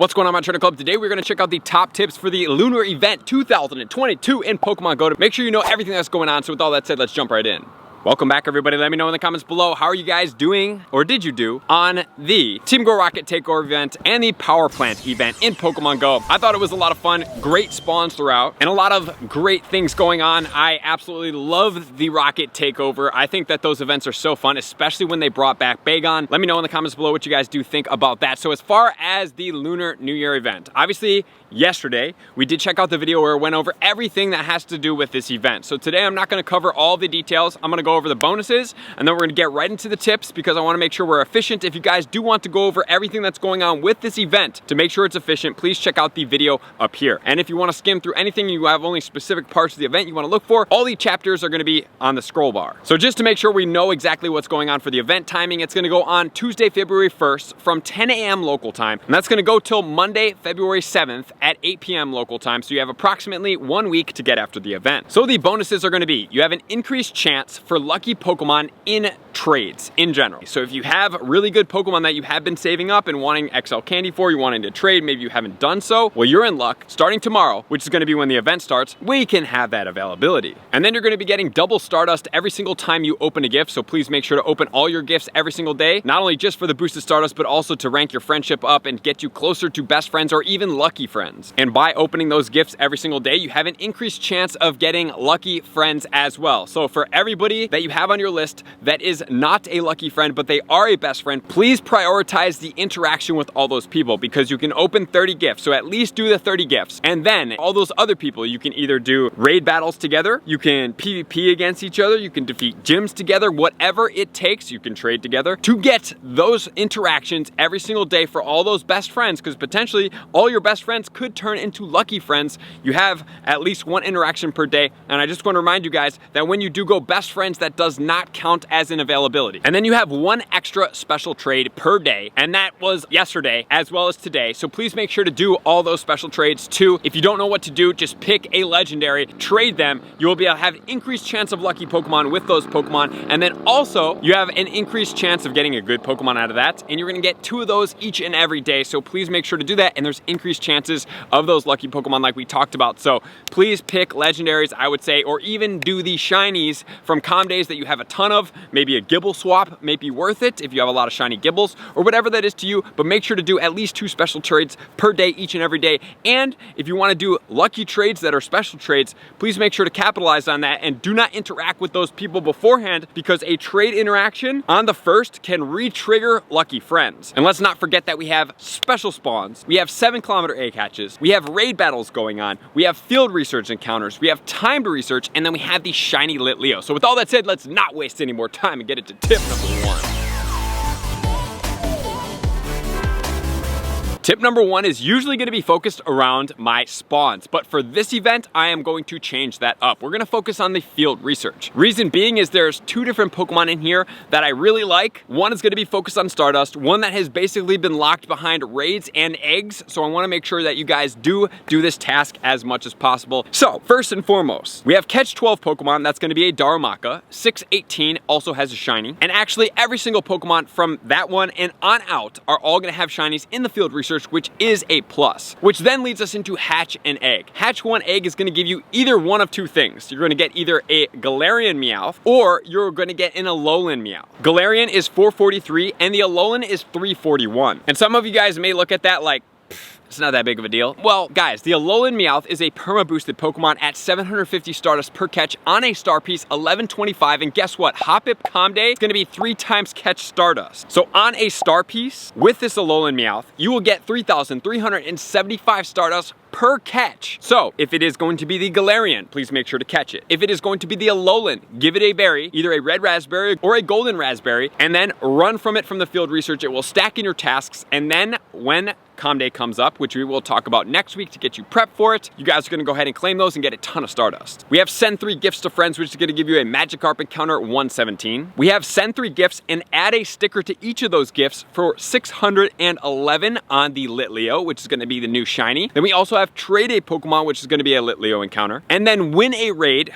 What's going on, my Trainer Club? Today we're going to check out the top tips for the Lunar event 2022 in Pokemon Go to make sure you know everything that's going on. So with all that said, let's jump right in. Welcome back, everybody. Let me know in the comments below, how are you guys doing, or did you do, on the Team Go Rocket Takeover event and the Power Plant event in Pokemon Go. I thought it was a lot of fun, great spawns throughout, and a lot of great things going on. I absolutely love the Rocket Takeover. I think that those events are so fun, especially when they brought back Bagon. Let me know in the comments below what you guys do think about that. So as far as the Lunar New Year event, obviously, yesterday, we did check out the video where it went over everything that has to do with this event. So today, I'm not gonna cover all the details. I'm gonna go over the bonuses, and then we're gonna get right into the tips because I wanna make sure we're efficient. If you guys do want to go over everything that's going on with this event to make sure it's efficient, please check out the video up here. And if you wanna skim through anything, you have only specific parts of the event you wanna look for, all the chapters are gonna be on the scroll bar. So just to make sure we know exactly what's going on for the event timing, it's gonna go on Tuesday, February 1st from 10 a.m. local time, and that's gonna go till Monday, February 7th at 8 p.m. local time, so you have approximately 1 week to get after the event. So the bonuses are gonna be, you have an increased chance for lucky Pokemon in trades in general. So if you have really good Pokemon that you have been saving up and wanting XL candy for, you're wanting to trade, maybe you haven't done so, well, you're in luck. Starting tomorrow, which is gonna be when the event starts, we can have that availability. And then you're gonna be getting double Stardust every single time you open a gift, so please make sure to open all your gifts every single day, not only just for the boosted Stardust, but also to rank your friendship up and get you closer to best friends or even lucky friends. And by opening those gifts every single day, you have an increased chance of getting lucky friends as well. So for everybody that you have on your list that is not a lucky friend, but they are a best friend, please prioritize the interaction with all those people because you can open 30 gifts. So at least do the 30 gifts. And then all those other people, you can either do raid battles together, you can PvP against each other, you can defeat gyms together, whatever it takes, you can trade together to get those interactions every single day for all those best friends, because potentially all your best friends could turn into lucky friends. You have at least one interaction per day, and I just want to remind you guys that when you do go best friends, that does not count as an availability. And then you have one extra special trade per day, and that was yesterday as well as today, so please make sure to do all those special trades too. If you don't know what to do, just pick a legendary, trade them. You will be able to have an increased chance of lucky Pokemon with those Pokemon, and then also you have an increased chance of getting a good Pokemon out of that, and you're gonna get 2 of those each and every day, so please make sure to do that, and there's increased chances of those lucky Pokemon like we talked about. So please pick legendaries, I would say, or even do the shinies from Calm Days that you have a ton of. Maybe a Gibble swap may be worth it if you have a lot of shiny Gibbles, or whatever that is to you, but make sure to do at least 2 special trades per day each and every day. And if you want to do lucky trades that are special trades, please make sure to capitalize on that and do not interact with those people beforehand, because a trade interaction on the 1st can re-trigger lucky friends. And let's not forget that we have special spawns, we have 7-kilometer egg hatches, we have raid battles going on, we have field research encounters, we have timed research, and then we have the shiny Litleo. So with all that said, let's not waste any more time and get into tip number 1. Tip number 1 is usually going to be focused around my spawns, but for this event, I am going to change that up. We're going to focus on the field research. Reason being is there's 2 different Pokemon in here that I really like. One is going to be focused on Stardust, one that has basically been locked behind raids and eggs, so I want to make sure that you guys do this task as much as possible. So, first and foremost, we have Catch 12 Pokemon, that's going to be a Darumaka. 618 also has a shiny, and actually every single Pokemon from that one and on out are all going to have shinies in the field research, which is a plus, which then leads us into Hatch an Egg. Hatch 1 egg is going to give you either one of 2 things. You're going to get either a Galarian Meowth, or you're going to get an Alolan Meowth. Galarian is 443 and the Alolan is 341. And some of you guys may look at that like, it's not that big of a deal. Well, guys, the Alolan Meowth is a perma-boosted Pokemon at 750 Stardust per catch on a star piece, 1125, and guess what? Hop-Ip Calm Day is gonna be 3 times catch Stardust. So on a star piece, with this Alolan Meowth, you will get 3,375 Stardust per catch. So if it is going to be the Galarian, please make sure to catch it. If it is going to be the Alolan, give it a berry, either a red raspberry or a golden raspberry, and then run from it from the field research. It will stack in your tasks, and then when Calm Day comes up, which we will talk about next week to get you prepped for it, you guys are gonna go ahead and claim those and get a ton of Stardust. We have Send 3 Gifts to Friends, which is gonna give you a Magikarp encounter 117. We have Send 3 Gifts and add a sticker to each of those gifts for 611 on the Litleo, which is gonna be the new shiny. Then we also have Trade a Pokemon, which is gonna be a Litleo encounter. And then win a raid.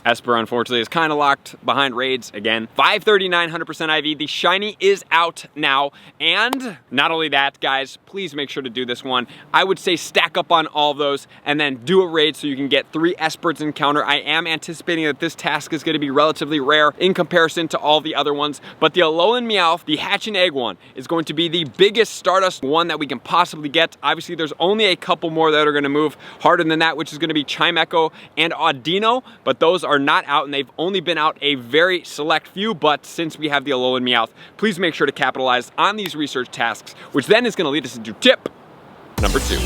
Espurr, unfortunately, is kind of locked behind raids again. 539, 100% IV. The shiny is out now. And not only that, guys, please make sure to do this one. I would say stack up on all of those and then do a raid so you can get 3 Espurrs encounter. I am anticipating that this task is going to be relatively rare in comparison to all the other ones, but the Alolan Meowth, the hatch and egg one, is going to be the biggest Stardust one that we can possibly get. Obviously, there's only a couple more that are going to move harder than that, which is going to be Chimecho and Audino, but those are not out, and they've only been out a very select few. But since we have the Alolan Meowth, please make sure to capitalize on these research tasks, which then is going to lead us into tip number 2.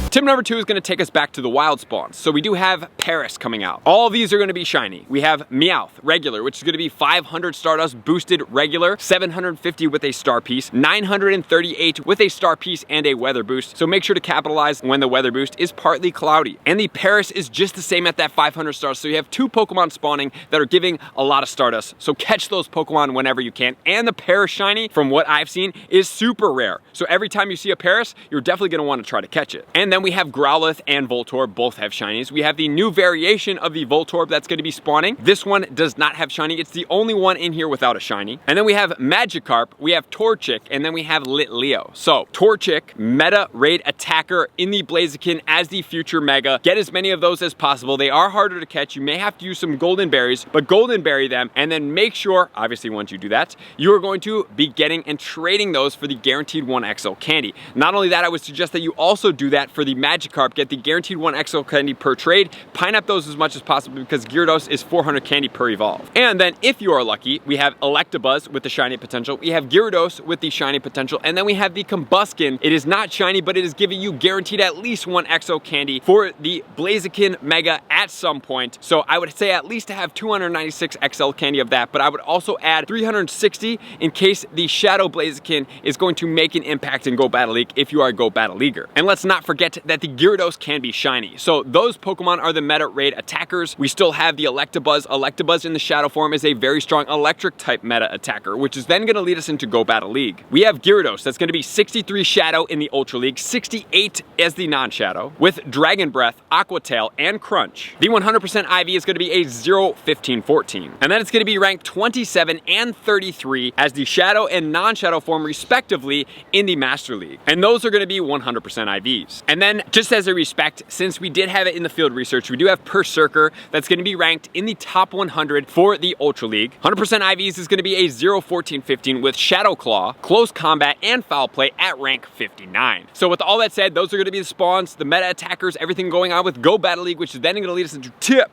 Tip number 2 is going to take us back to the wild spawns. So we do have Paris coming out. All of these are going to be shiny. We have Meowth regular, which is going to be 500 Stardust boosted regular, 750 with a star piece, 938 with a star piece and a weather boost. So make sure to capitalize when the weather boost is partly cloudy. And the Paris is just the same at that 500 stars. So you have 2 Pokemon spawning that are giving a lot of Stardust. So catch those Pokemon whenever you can. And the Paris shiny, from what I've seen, is super rare. So every time you see a Paris, you're definitely going to want to try to catch it. And then we have Growlithe and Voltorb, both have shinies. We have the new variation of the Voltorb that's going to be spawning. This one does not have shiny. It's the only one in here without a shiny. And then we have Magikarp, we have Torchic, and then we have Litleo. So Torchic, meta raid attacker in the Blaziken as the future mega. Get as many of those as possible. They are harder to catch. You may have to use some golden berries, but golden berry them, and then make sure, obviously once you do that, you are going to be getting and trading those for the guaranteed 1XL candy. Not only that, I would suggest that you also do that for the Magikarp, get the guaranteed 1XL candy per trade. Pine up those as much as possible because Gyarados is 400 candy per evolve. And then if you are lucky, we have Electabuzz with the shiny potential, we have Gyarados with the shiny potential, and then we have the Combuskin. It is not shiny, but it is giving you guaranteed at least 1XL candy for the Blaziken Mega at some point. So I would say at least to have 296 XL candy of that, but I would also add 360 in case the Shadow Blaziken is going to make an impact in Go Battle League if you are a Go Battle Leaguer. And let's not forget that the Gyarados can be shiny. So those Pokemon are the meta raid attackers. We still have the Electabuzz. Electabuzz in the shadow form is a very strong electric type meta attacker, which is then going to lead us into Go Battle League. We have Gyarados. That's going to be 63 shadow in the Ultra League, 68 as the non-shadow, with Dragon Breath, Aqua Tail, and Crunch. The 100% IV is going to be a 0, 15, 14. And then it's going to be ranked 27 and 33 as the shadow and non-shadow form respectively in the Master League. And those are going to be 100% IVs. And then just as a respect, since we did have it in the field research, we do have Berserker that's going to be ranked in the top 100 for the Ultra League. 100% IVs is going to be a 0, 14, 15 with Shadow Claw, Close Combat, and Foul Play at rank 59. So with all that said, those are going to be the spawns, the meta attackers, everything going on with Go Battle League, which is then going to lead us into tip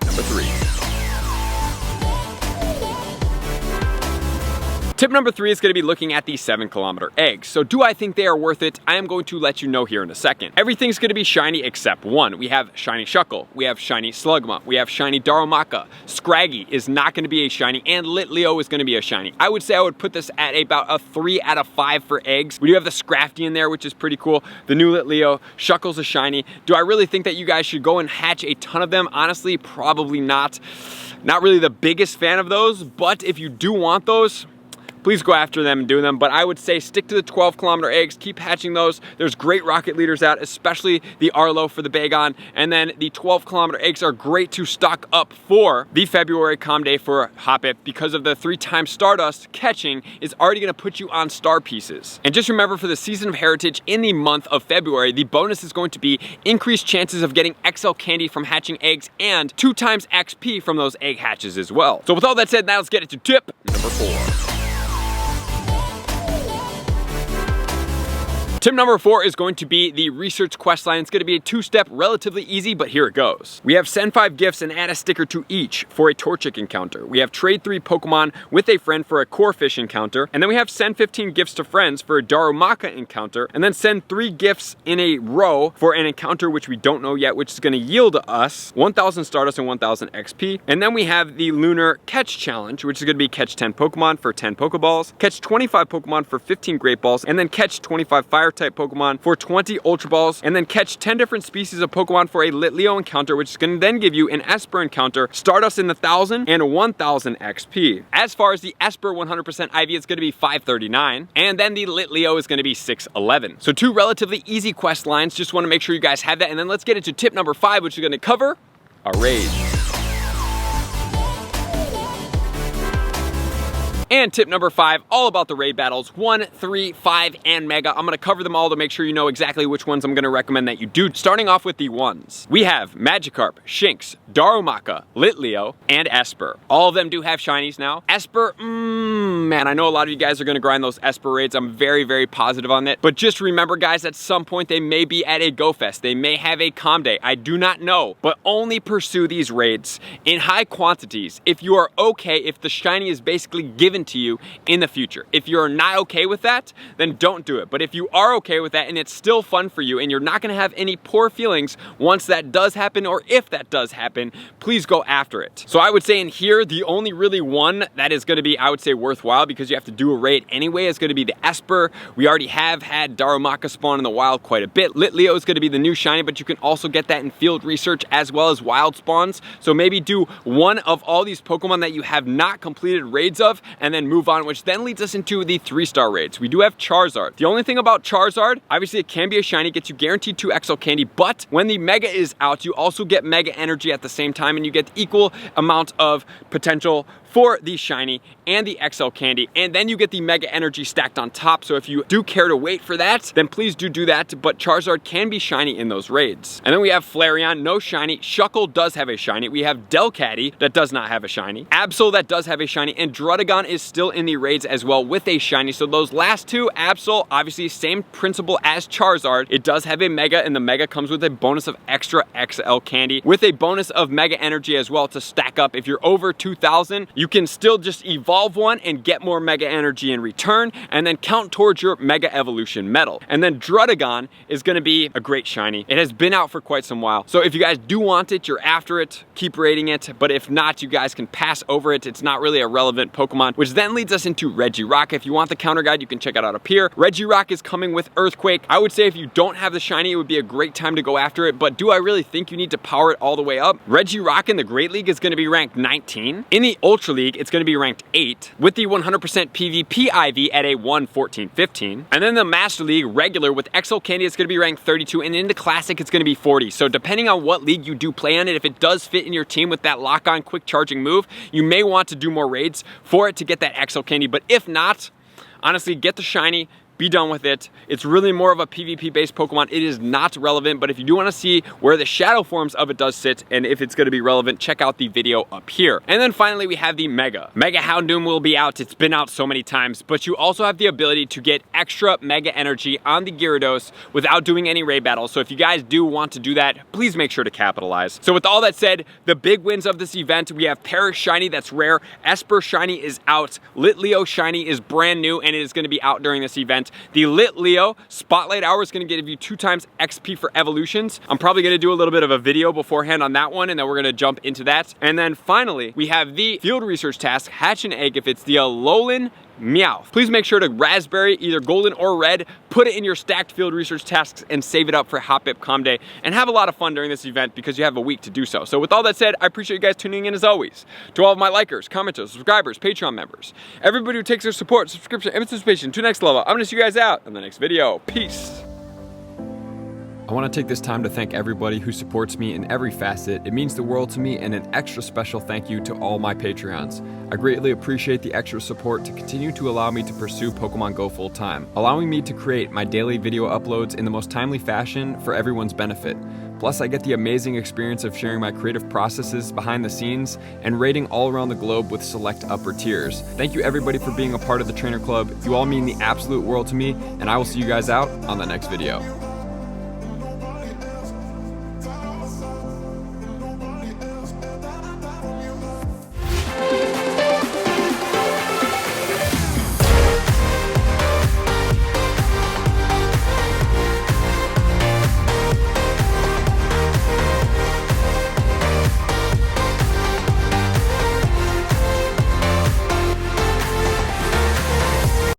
number 3. Tip number 3 is going to be looking at the 7-kilometer eggs. So do I think they are worth it? I am going to let you know here in a second. Everything's going to be shiny except one. We have shiny Shuckle, we have shiny Slugma, we have shiny Darumaka, Scraggy is not going to be a shiny, and Litleo is going to be a shiny. I would say I would put this at about a 3 out of 5 for eggs. We do have the Scrafty in there, which is pretty cool. The new Litleo, Shuckle's a shiny. Do I really think that you guys should go and hatch a ton of them? Honestly, probably not. Not really the biggest fan of those, but if you do want those, please go after them and do them. But I would say stick to the 12-kilometer eggs, keep hatching those. There's great rocket leaders out, especially the Arlo for the Bagon. And then the 12-kilometer eggs are great to stock up for the February Com Day for Hoppip because of the 3-time Stardust catching is already gonna put you on star pieces. And just remember, for the Season of Heritage in the month of February, the bonus is going to be increased chances of getting XL candy from hatching eggs and 2 times XP from those egg hatches as well. So with all that said, now let's get into tip number 4. Tip number 4 is going to be the research quest line. It's going to be a 2-step, relatively easy, but here it goes. We have send 5 gifts and add a sticker to each for a Torchic encounter. We have trade 3 Pokemon with a friend for a Corphish encounter. And then we have send 15 gifts to friends for a Darumaka encounter. And then send 3 gifts in a row for an encounter which we don't know yet, which is going to yield us 1,000 Stardust and 1,000 XP. And then we have the Lunar Catch Challenge, which is going to be catch 10 Pokemon for 10 Pokeballs, catch 25 Pokemon for 15 Great Balls, and then catch 25 Fire type Pokemon for 20 Ultra Balls, and then catch 10 different species of Pokemon for a Litleo encounter, which is going to then give you an Espurr encounter, Stardust in the 1000 and 1000 XP. As far as the Espurr 100% IV, it's going to be 539, and then the Litleo is going to be 611. So 2 relatively easy quest lines. Just want to make sure you guys have that, and then let's get into tip number 5, which is going to cover a raid. And tip number 5, all about the raid battles, 1, 3, 5, and Mega. I'm gonna cover them all to make sure you know exactly which ones I'm gonna recommend that you do. Starting off with the ones. We have Magikarp, Shinx, Darumaka, Litleo, and Espurr. All of them do have shinies now. Espurr, man, I know a lot of you guys are gonna grind those Espurr raids. I'm very, very positive on that. But just remember, guys, at some point they may be at a Go Fest. They may have a Com Day. I do not know. But only pursue these raids in high quantities if you are okay, if the shiny is basically given to you in the future. If you're not okay with that, then don't do it. But if you are okay with that and it's still fun for you and you're not gonna have any poor feelings once that does happen, or if that does happen, please go after it. So I would say in here, the only really one that is gonna be, I would say, worthwhile, because you have to do a raid anyway, is gonna be the Espurr. We already have had Darumaka spawn in the wild quite a bit. Litleo is gonna be the new shiny, but you can also get that in field research as well as wild spawns. So maybe do one of all these Pokemon that you have not completed raids of, and then move on, which then leads us into the 3-star raids. We do have Charizard. The only thing about Charizard, obviously it can be a shiny, gets you guaranteed 2 XL candy, but when the Mega is out, you also get Mega energy at the same time, and you get equal amount of potential for the shiny and the XL candy, and then you get the Mega energy stacked on top. So if you do care to wait for that, then please do that, but Charizard can be shiny in those raids. And then we have Flareon, no shiny. Shuckle does have a shiny. We have Delcatty that does not have a shiny. Absol that does have a shiny, and Druddigon is still in the raids as well with a shiny. So those last 2, Absol, obviously same principle as Charizard. It does have a Mega, and the Mega comes with a bonus of extra XL candy with a bonus of Mega energy as well to stack up. If you're over 2,000, you can still just evolve one and get more Mega energy in return, and then count towards your Mega evolution medal. And then Druddigon is gonna be a great shiny. It has been out for quite some while. So if you guys do want it, you're after it, keep raiding it. But if not, you guys can pass over it. It's not really a relevant Pokemon, which then leads us into Regirock. If you want the counter guide, you can check it out up here. Regirock is coming with Earthquake. I would say if you don't have the shiny, it would be a great time to go after it, but do I really think you need to power it all the way up? Regirock in the Great League is gonna be ranked 19. In the Ultra League, it's gonna be ranked 8, with the 100% PvP IV at a 114-15. And then the Master League regular with XL Candy, it's gonna be ranked 32, and in the Classic, it's gonna be 40. So depending on what league you do play on it, if it does fit in your team with that lock-on quick charging move, you may want to do more raids for it to get that XL Candy. But if not, honestly, get the shiny, be done with it. It's really more of a PvP based Pokemon. It is not relevant, but if you do want to see where the shadow forms of it does sit and if it's going to be relevant, check out the video up here. And then finally we have the Mega. Mega Houndoom will be out. It's been out so many times, but you also have the ability to get extra Mega energy on the Gyarados without doing any raid battles. So if you guys do want to do that, please make sure to capitalize. So with all that said, the big wins of this event, we have Paris Shiny that's rare, Espurr Shiny is out, Litleo Shiny is brand new and it is going to be out during this event. The Litleo Spotlight Hour is going to give you 2 times XP for evolutions. I'm probably going to do a little bit of a video beforehand on that one, and then we're going to jump into that. And then finally, we have the field research task, hatch an egg if it's the Alolan Meowth. Please make sure to raspberry, either golden or red, put it in your stacked field research tasks and save it up for Hotbip Com Day, and have a lot of fun during this event because you have a week to do so. So with all that said, I appreciate you guys tuning in as always. To all of my likers, commenters, subscribers, Patreon members, everybody who takes their support, subscription, and participation to the next level, I'm gonna see you guys out in the next video. Peace. I want to take this time to thank everybody who supports me in every facet. It means the world to me, and an extra special thank you to all my Patreons. I greatly appreciate the extra support to continue to allow me to pursue Pokemon Go full time, allowing me to create my daily video uploads in the most timely fashion for everyone's benefit. Plus, I get the amazing experience of sharing my creative processes behind the scenes and raiding all around the globe with select upper tiers. Thank you everybody for being a part of the Trainer Club. You all mean the absolute world to me, and I will see you guys out on the next video.